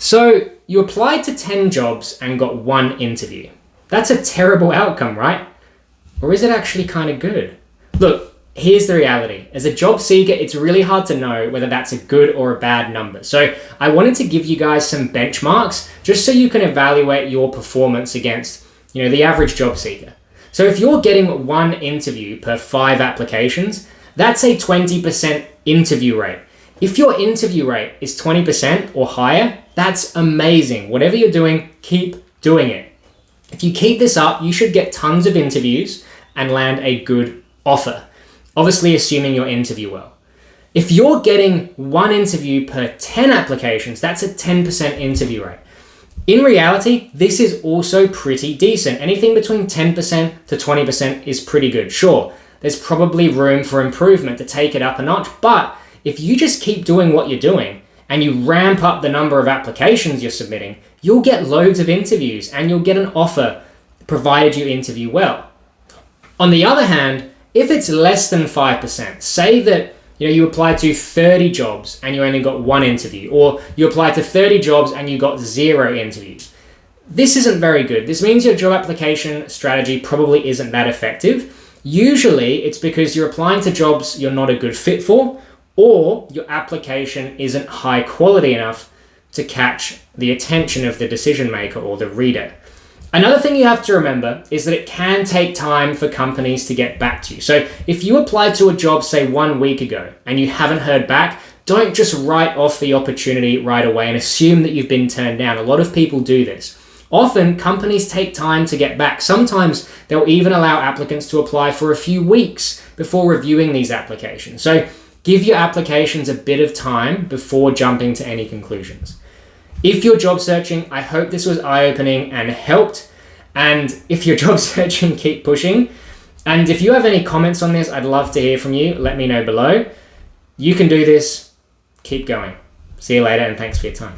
So you applied to 10 jobs and got one interview. That's a terrible outcome, right? Or is it actually kind of good? Look, here's the reality. As a job seeker, it's really hard to know whether that's a good or a bad number. So I wanted to give you guys some benchmarks just so you can evaluate your performance against, the average job seeker. So if you're getting one interview per 5 applications, that's a 20% interview rate. If your interview rate is 20% or higher, that's amazing. Whatever you're doing, keep doing it. If you keep this up, you should get tons of interviews and land a good offer. Obviously, assuming you'll interview well. If you're getting one interview per 10 applications, that's a 10% interview rate. In reality, this is also pretty decent. Anything between 10% to 20% is pretty good. Sure, there's probably room for improvement to take it up a notch, but if you just keep doing what you're doing and you ramp up the number of applications you're submitting, you'll get loads of interviews and you'll get an offer provided you interview well. On the other hand, if it's less than 5%, say that you applied to 30 jobs and you only got one interview, or you applied to 30 jobs and you got 0 interviews. This isn't very good. This means your job application strategy probably isn't that effective. Usually it's because you're applying to jobs you're not a good fit for, or your application isn't high quality enough to catch the attention of the decision maker or the reader. Another thing you have to remember is that it can take time for companies to get back to you. So if you applied to a job, say 1 week ago, and you haven't heard back, don't just write off the opportunity right away and assume that you've been turned down. A lot of people do this. Often, companies take time to get back. Sometimes they'll even allow applicants to apply for a few weeks before reviewing these applications. So give your applications a bit of time before jumping to any conclusions. If you're job searching, I hope this was eye-opening and helped. And if you're job searching, keep pushing. And if you have any comments on this, I'd love to hear from you. Let me know below. You can do this. Keep going. See you later, and thanks for your time.